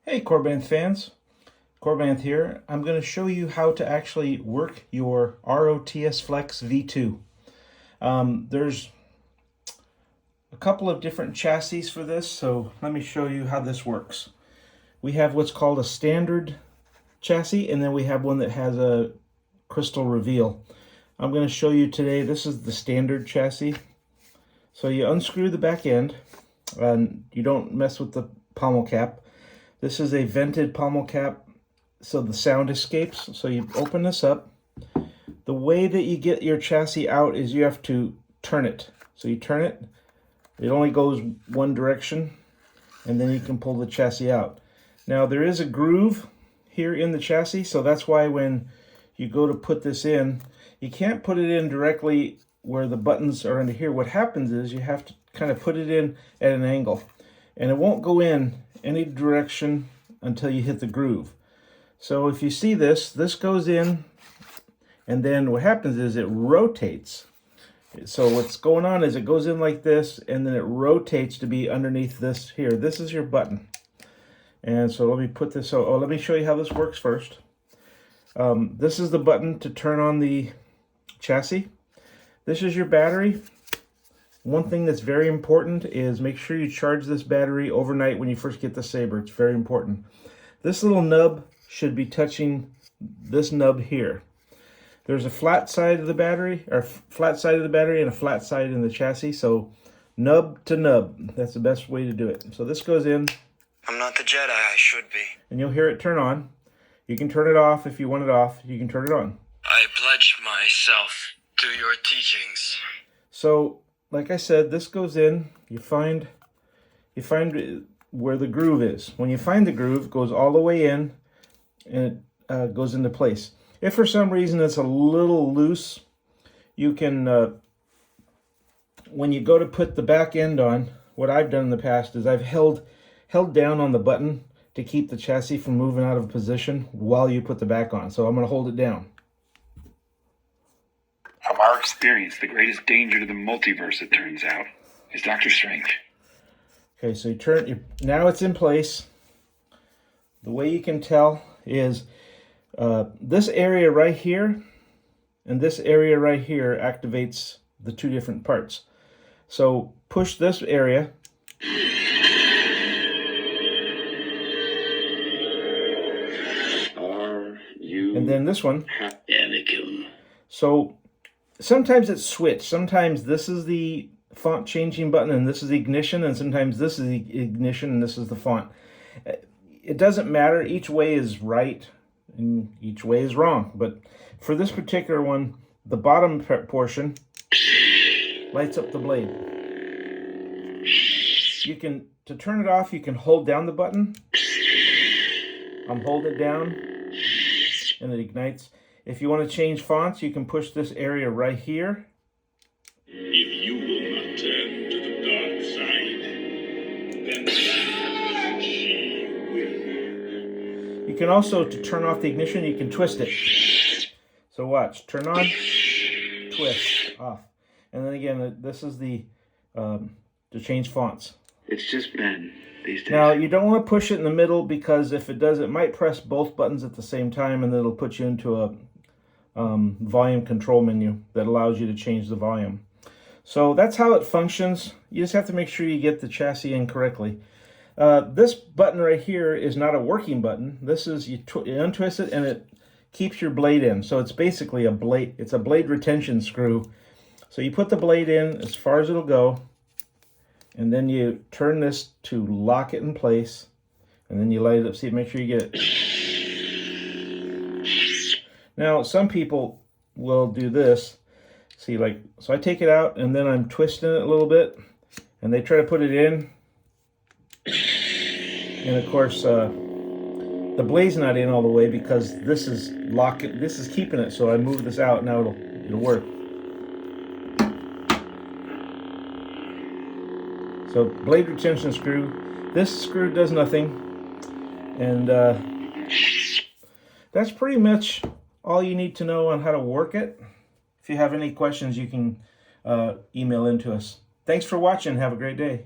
Hey Corbanth fans, Corbanth here. I'm going to show you how to actually work your ROTS Flex V2. There's a couple of different chassis for this, so let me show you how this works. We have what's called a standard chassis, and then we have one that has a crystal reveal. I'm going to show you today, this is the standard chassis. So you unscrew the back end, and you don't mess with the pommel cap. This is a vented pommel cap, so the sound escapes. So you open this up. The way that you get your chassis out is you have to turn it. So you turn it, it only goes one direction, and then you can pull the chassis out. Now there is a groove here in the chassis, so that's why when you go to put this in, you can't put it in directly where the buttons are under here. What happens is you have to kind of put it in at an angle, and it won't go in any direction until you hit the groove. So if you see this goes in, and then what happens is it rotates. So what's going on is it goes in like this, and then it rotates to be underneath this here. This is your button. And so let me put this, let me show you how this works first. This is the button to turn on the chassis. This is your battery. One thing that's very important is make sure you charge this battery overnight when you first get the Saber. It's very important. This little nub should be touching this nub here. There's a flat side of the battery, or flat side of the battery, and a flat side in the chassis. So nub to nub, that's the best way to do it. So this goes in. I'm not the Jedi I should be. And you'll hear it turn on. You can turn it off if you want it off. You can turn it on. I pledge myself to your teachings. So like I said, this goes in, you find where the groove is. When you find the groove, it goes all the way in, and it goes into place. If for some reason it's a little loose, you can, when you go to put the back end on, what I've done in the past is I've held down on the button to keep the chassis from moving out of position while you put the back on. So I'm going to hold it down. From our experience, the greatest danger to the multiverse, it turns out, is Doctor Strange. Okay, so now it's in place. The way you can tell is this area right here and this area right here activates the two different parts. So push this area. And then this one. Anakin. So sometimes it's switched. Sometimes this is the font changing button and this is the ignition, and sometimes this is the ignition and this is the font. It doesn't matter. Each way is right and each way is wrong. But for this particular one, the bottom portion lights up the blade. To turn it off, you can hold down the button. I'm holding it down and it ignites. If you want to change fonts, you can push this area right here. If you will not turn to the dark side, then she will. You can also, to turn off the ignition, you can twist it. So watch, turn on, twist, off. And then again, this is the to change fonts. It's just Ben these days. Now, you don't want to push it in the middle, because if it does, it might press both buttons at the same time, and it'll put you into a volume control menu that allows you to change the volume. So that's how it functions. You just have to make sure you get the chassis in correctly. This button right here is not a working button. This is, you untwist it and it keeps your blade in. So it's basically a blade. It's a blade retention screw. So you put the blade in as far as it'll go, and then you turn this to lock it in place, and then you light it up. See, make sure you get it. Now, some people will do this. See, like, so I take it out, and then I'm twisting it a little bit, and they try to put it in. And of course, the blade's not in all the way because this is locking. This is keeping it. So I move this out. Now it'll work. So blade retention screw. This screw does nothing, and that's pretty much all you need to know on how to work it. If you have any questions, you can email into us. Thanks for watching. Have a great day.